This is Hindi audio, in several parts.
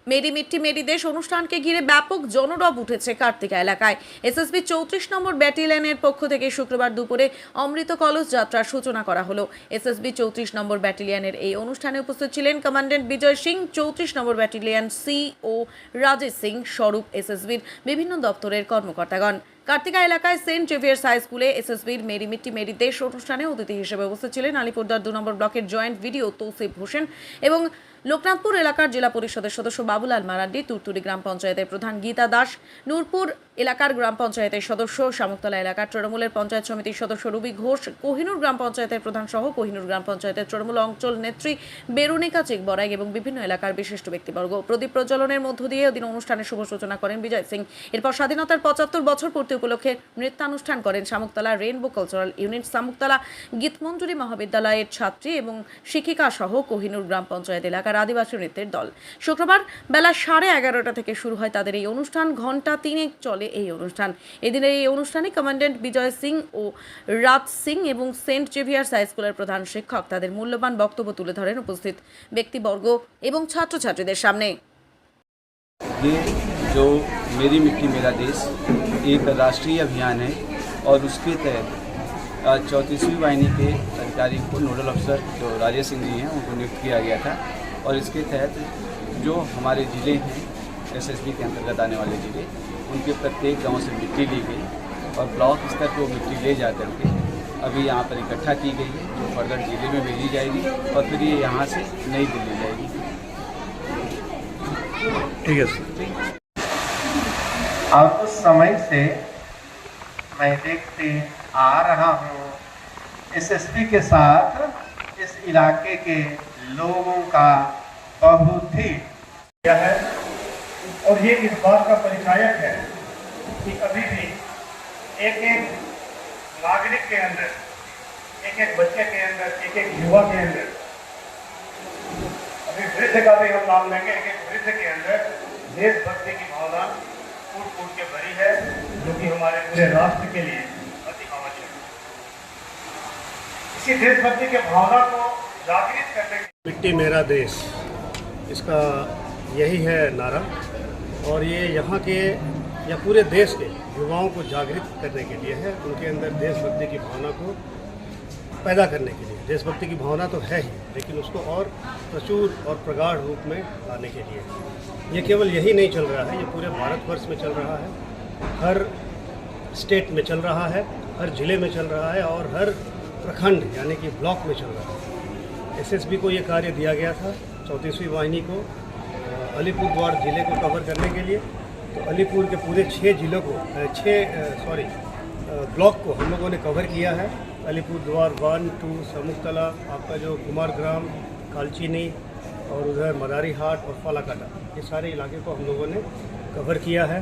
মেরি মিট্টি মেরি দেশ অনুষ্ঠানকে ঘিরে ব্যাপক জনরব উঠেছে কার্তিকা এলাকায়। এসএসবি 34 নম্বর ব্যাটালিয়নের পক্ষ থেকে শুক্রবার দুপুরে অমৃত কলস যাত্রার সূচনা করা হলো। এসএসবি 34 নম্বর ব্যাটালিয়নের এই অনুষ্ঠানে উপস্থিত ছিলেন কমান্ড্যান্ট বিজয় সিং, 34 নম্বর ব্যাটালিয়ন সিও রাজেশ সিং, স্বরূপ, এসএসবির বিভিন্ন দপ্তরের কর্মকর্তাগণ। কার্তিকা এলাকায় সেন্ট জেভিয়ার্স হাই স্কুলে এসএসবির মেরি মিট্টি মেরি দেশ অনুষ্ঠানে অতিথি হিসেবে উপস্থিত ছিলেন আলিপুরদুয়ার 2 নম্বর ব্লকের জয়েন্ট ভিডিও তৌসিফ হোসেন এবং লোকনাথপুর এলাকার জেলা পরিষদের সদস্য বাবুলাল মারান্ডি, তুরতুরি গ্রাম পঞ্চায়েতের প্রধান গীতা দাস, নূরপুর এলাকার গ্রাম পঞ্চায়েতের সদস্য, শামুকতলা এলাকার তৃণমূলের পঞ্চায়েত সমিতির সদস্য রবি ঘোষ, কোহিনুর গ্রাম পঞ্চায়েতের প্রধান সহ কোহিনুর গ্রাম পঞ্চায়েতের তৃণমূল অঞ্চল নেত্রী বেরুনিকা চিকবরাই এবং বিভিন্ন এলাকার বিশিষ্ট ব্যক্তিবর্গ। প্রদীপ প্রজ্বলনের মধ্য দিয়ে এদিন অনুষ্ঠানের শুভ সূচনা করেন বিজয় সিং। এরপর স্বাধীনতার 75 বছর পূর্তি উপলক্ষে নৃত্যানুষ্ঠান করেন Shamuktala rainbow cultural unit, Shamuktala Gitmanjuri মহাবিদ্যালয়ের ছাত্রী এবং শিক্ষিকা সহ কোহিনুর গ্রাম পঞ্চায়েত এলাকার আদিবাসী নৃত্যের দল। শুক্রবার বেলা 11:30 থেকে শুরু হয় তাদের এই অনুষ্ঠান। ঘণ্টা 3 চলে এই অনুষ্ঠান। এদিনের এই অনুষ্ঠানে কমান্ড্যান্ট বিজয় সিং ও রাজ সিং এবং সেন্ট জেভিয়ার্স হাই স্কুলের প্রধান শিক্ষক তাদের মূল্যবান বক্তব্য তুলে ধরেন উপস্থিত ব্যক্তিবর্গ এবং ছাত্রছাত্রীদের সামনে। ये जो मेरी मिट्टी मेरा देश एक राष्ट्रीय अभियान है और उसके तहत 34वीं वाहिनी के अधिकारी को नोडल अफसर जो राजेश सिंह जी हैं उनको नियुक्त किया गया था। और इसके तहत जो हमारे ज़िले हैं एसएसबी के अंतर्गत आने वाले ज़िले, उनके प्रत्येक गांव से मिट्टी ली गई और ब्लॉक स्तर पर मिट्टी ले जा करके अभी यहाँ पर इकट्ठा की गई है, जो फर्दर ज़िले में भेजी जाएगी और फिर ये यहाँ से नई दिल्ली जाएगी। ठीक है। और कुछ समय से मैं देखते आ रहा हूँ एसएसबी के साथ इस इलाके के लोगों का बहुत ही है और ये इस बात का परिचायक है कि अभी भी एक एक नागरिक के अंदर, एक एक बच्चे के अंदर, एक एक युवा के अंदर, अभी वृद्ध का भी हम नाम लेंगे, एक एक वृद्ध के अंदर देशभक्ति की भावना फूट फूट के भरी है, जो कि हमारे पूरे राष्ट्र के लिए अति आवश्यक है। इसी देशभक्ति के भावना को जागृत करने के मिट्टी मेरा देश, इसका यही है नारा और ये यहाँ के या पूरे देश के युवाओं को जागृत करने के लिए है, उनके अंदर देशभक्ति की भावना को पैदा करने के लिए। देशभक्ति की भावना तो है ही, लेकिन उसको और प्रचुर और प्रगाढ़ रूप में लाने के लिए। ये केवल यही नहीं चल रहा है, ये पूरे भारतवर्ष में चल रहा है, हर स्टेट में चल रहा है, हर जिले में चल रहा है और हर प्रखंड यानी कि ब्लॉक में चल रहा है। एसएसबी को ये कार्य दिया गया था 34वीं वाहिनी को अलीपुरद्वार ज़िले को कवर करने के लिए। तो अलीपुर के पूरे 6 जिलों को ब्लॉक को हम लोगों ने कवर किया है। अलीपुरद्वार 1, 2, शामुकतला, आपका जो कुमार ग्राम, कालचीनी और उधर मदारी हाट और फालाकाटा, ये सारे इलाके को हम लोगों ने कवर किया है।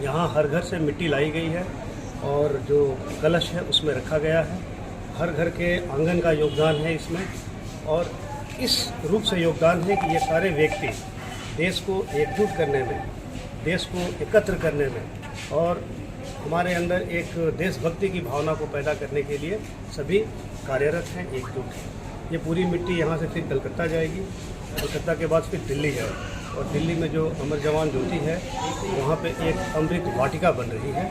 यहाँ हर घर से मिट्टी लाई गई है और जो कलश है उसमें रखा गया है। हर घर के आंगन का योगदान है इसमें और इस रूप से योगदान है कि ये सारे व्यक्ति देश को एकजुट करने में, देश को एकत्र करने में और हमारे अंदर एक देशभक्ति की भावना को पैदा करने के लिए सभी कार्यरत हैं, एकजुट हैं। ये पूरी मिट्टी यहाँ से फिर कलकत्ता जाएगी, कलकत्ता के बाद फिर दिल्ली जाएगी और दिल्ली में जो अमर जवान ज्योति है वहाँ पे एक अमृत वाटिका बन रही है,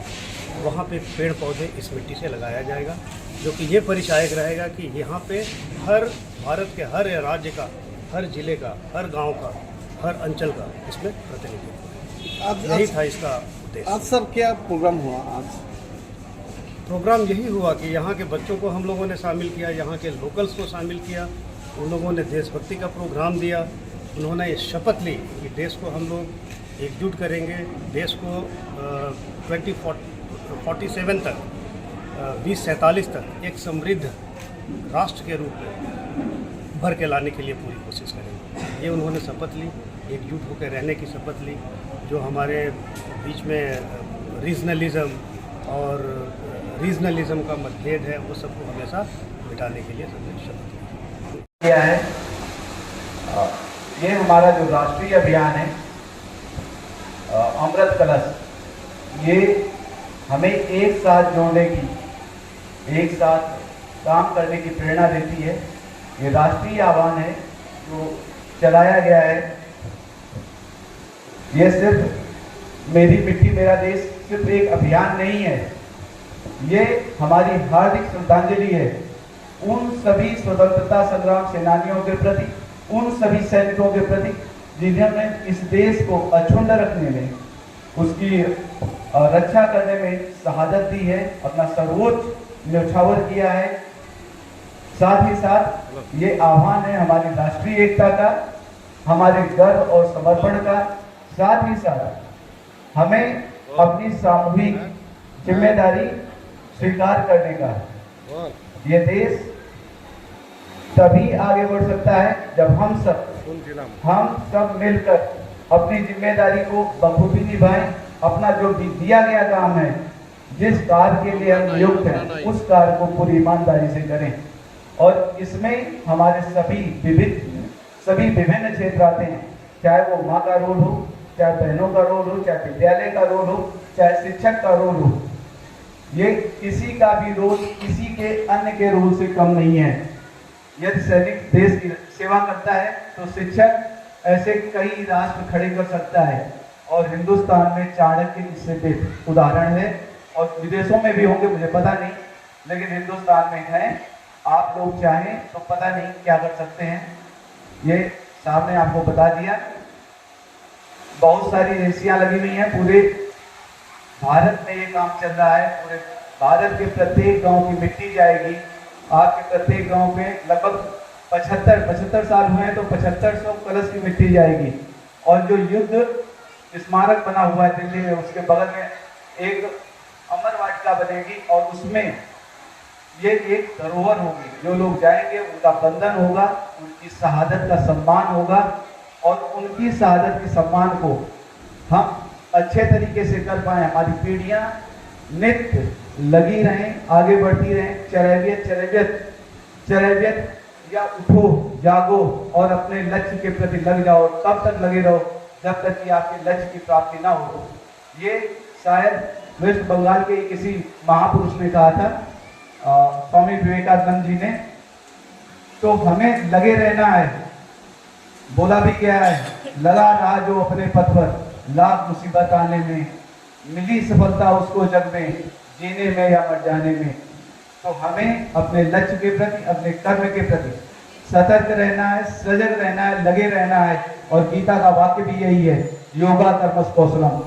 वहाँ पे पेड़ पौधे इस मिट्टी से लगाया जाएगा, जो कि ये परिचायक रहेगा कि यहाँ पे हर भारत के हर राज्य का, हर जिले का, हर गांव का, हर अंचल का इसमें प्रतिनिधित्व है। यही था इसका उद्देश्य। आज सर क्या प्रोग्राम हुआ? आज प्रोग्राम यही हुआ कि यहाँ के बच्चों को हम लोगों ने शामिल किया, यहाँ के लोकल्स को शामिल किया, उन लोगों ने देशभक्ति का प्रोग्राम दिया, उन्होंने ये शपथ ली कि देश को हम लोग एकजुट करेंगे, देश को 2047 तक 2047 तक एक समृद्ध राष्ट्र के रूप में भर के लाने के लिए पूरी कोशिश करेंगे। ये उन्होंने शपथ ली, एकजुट होकर रहने की शपथ ली। जो हमारे बीच में रीजनलिज्म का मतभेद है वो सबको हमेशा मिटाने के लिए सबने शपथ किया है। ये हमारा जो राष्ट्रीय अभियान है अमृत कलश, ये हमें एक साथ जोड़ने की, एक साथ काम करने की प्रेरणा देती है। ये राष्ट्रीय आह्वान है जो चलाया गया है ये सिर्फ मेरी मिट्टी मेरा देश सिर्फ एक अभियान नहीं है, ये हमारी हार्दिक श्रद्धांजलि है उन सभी स्वतंत्रता संग्राम सेनानियों के प्रति, उन सभी सैनिकों के प्रति जिन्होंने इस देश को अछूत रखने में, उसकी रक्षा करने में शहादत दी है, अपना सर्वोच्च न्यौछावर किया है। साथ ही साथ ये आह्वान है हमारी राष्ट्रीय एकता का, हमारे गर्व और समर्पण का। साथ ही साथ हमें अपनी सामूहिक जिम्मेदारी स्वीकार करने का। ये देश तभी आगे बढ़ सकता है जब हम सब मिलकर अपनी जिम्मेदारी को बखूबी निभाएं, अपना जो दिया गया काम है, जिस कार्य के लिए हम नियुक्त हैं, उस कार्य को पूरी ईमानदारी से करें। और इसमें हमारे सभी विभिन्न क्षेत्र आते हैं, चाहे वो माँ का रोल हो, चाहे बहनों का रोल हो, चाहे विद्यालय का रोल हो, चाहे शिक्षक का रोल हो। ये किसी का भी रोल किसी के अन्य के रोल से कम नहीं है। यदि सैनिक देश की सेवा करता है तो शिक्षक ऐसे कई राष्ट्र खड़े कर सकता है, और हिंदुस्तान में चाणक्य इससे उदाहरण है, और विदेशों में भी होंगे मुझे पता नहीं, लेकिन हिंदुस्तान में है। आप लोग चाहें तो पता नहीं क्या कर सकते हैं। ये सामने आपको बता दिया। बहुत सारी एजेंसियां लगी हुई हैं, पूरे भारत में ये काम चल रहा है। पूरे भारत के प्रत्येक गांव की मिट्टी जाएगी। आपके प्रत्येक गांव में लगभग 75 साल हुए हैं तो 7500 कलश की मिट्टी जाएगी। और जो युद्ध स्मारक बना हुआ है दिल्ली में, उसके बगल में एक अमर वाटिका बनेगी, और उसमें ये एक धरोहर होगी। जो लोग जाएंगे उनका बंधन होगा, उनकी शहादत का सम्मान होगा, और उनकी शहादत के सम्मान को हम अच्छे तरीके से कर पाए। हमारी पीढ़ियां नित्य लगी रहें, आगे बढ़ती रहें। चरैवियत या उठो, जागो और अपने लक्ष्य के प्रति लग जाओ। तब तक लगे रहो जब तक कि आपके लक्ष्य की प्राप्ति ना हो। ये शायद वेस्ट बंगाल के किसी महापुरुष ने कहा था, स्वामी विवेकानंद जी ने। तो हमें लगे रहना है। बोला भी क्या है, लगा रहा जो अपने पथ पर, लाख मुसीबत आने में, मिली सफलता उसको जग में, जीने में या मर जाने में। तो हमें अपने लक्ष्य के प्रति, अपने कर्म के प्रति सतर्क रहना है, सजग रहना है, लगे रहना है। और गीता का वाक्य भी यही है, योगा कर्मस कौशलम।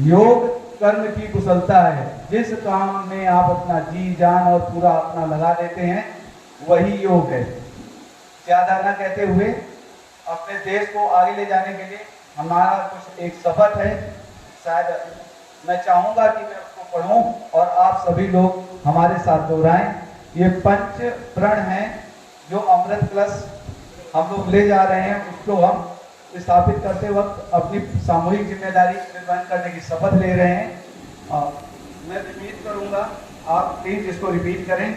योग कर्म की कुशलता है। जिस काम में आप अपना जी जान और पूरा अपना लगा देते हैं, वही योग है। ज्यादा ना कहते हुए अपने देश को आगे ले जाने के लिए हमारा कुछ एक शपथ है। शायद मैं चाहूंगा कि मैं उसको पढ़ूं और आप सभी लोग हमारे साथ दोहराएं। ये पंच प्रण है जो अमृत कलश हम लोग ले जा रहे हैं, उसको हम स्थापित करते वक्त अपनी सामूहिक जिम्मेदारी निर्वहन करने की शपथ ले रहे हैं। मैं रिपीट करूंगा, आप प्लीज इसको रिपीट करें।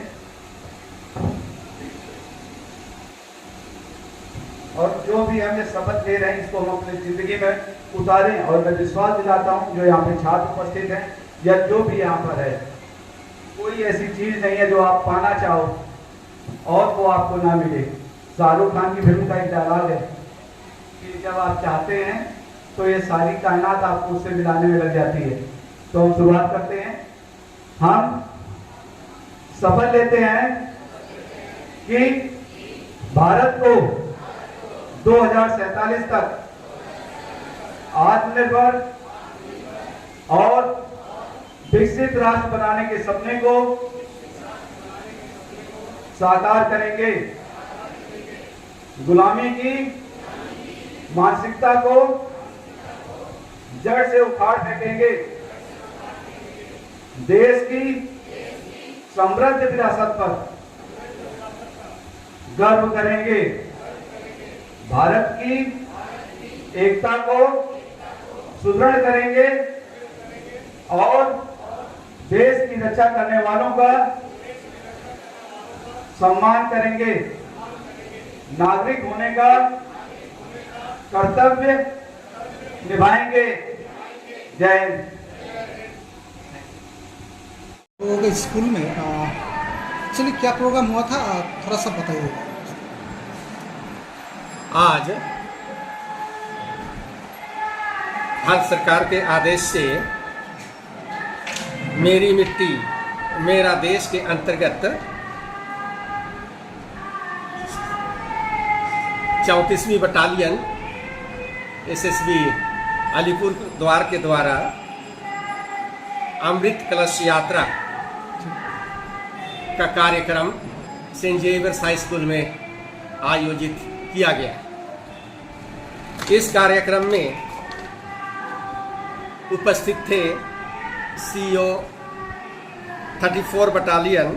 और जो भी हम ये शपथ ले रहे हैं, इसको हम अपनी जिंदगी में उतारें। और मैं विश्वास दिलाता हूँ जो यहाँ पे छात्र उपस्थित हैं या जो भी यहाँ पर है, कोई ऐसी चीज नहीं है जो आप पाना चाहो और वो आपको ना मिले। शाहरुख खान की फिल्म का एक डायलॉग है कि जब आप चाहते हैं तो ये सारी कायनात आपको उससे मिलाने में लग जाती है। तो हम शुरुआत करते हैं। हम शपथ लेते हैं कि भारत को 2047 तक आत्मनिर्भर और विकसित राष्ट्र बनाने के सपने को साकार करेंगे। गुलामी की मानसिकता को जड़ से उखाड़ फेंकेंगे। देश की समृद्ध विरासत पर गर्व करेंगे। भारत की एकता को सुदृढ़ करेंगे और देश की रक्षा करने वालों का सम्मान करेंगे। नागरिक होने का कर्तव्य निभाएंगे। जय हिंद। तो स्कूल में एक्चुअली क्या प्रोग्राम हुआ था, थोड़ा सा बताइए। आज भारत सरकार के आदेश से मेरी मिट्टी मेरा देश के अंतर्गत 34वीं बटालियन एसएसबी अलीपुर द्वार के द्वारा अमृत कलश यात्रा का कार्यक्रम सेंट जेवियर्स हाई स्कूल में आयोजित किया गया। इस कार्यक्रम में उपस्थित थे सीओ 34 बटालियन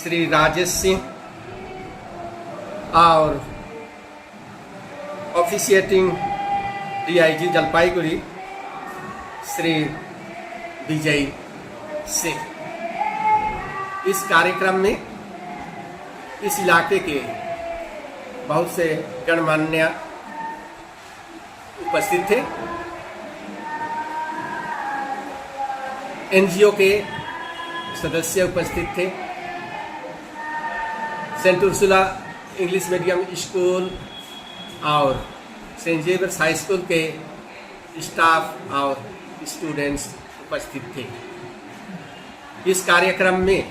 श्री राजेश सिंह और ऑफिशिएटिंग डीआईजी जलपाईगुड़ी श्री विजय सिंह। इस कार्यक्रम में इस इलाके के बहुत से गणमान्य उपस्थित थे। एनजीओ के सदस्य उपस्थित थे। Saint Ursula English medium school और सेंट जेवियर्स हाई स्कूल के स्टाफ और स्टूडेंट्स उपस्थित थे। इस कार्यक्रम में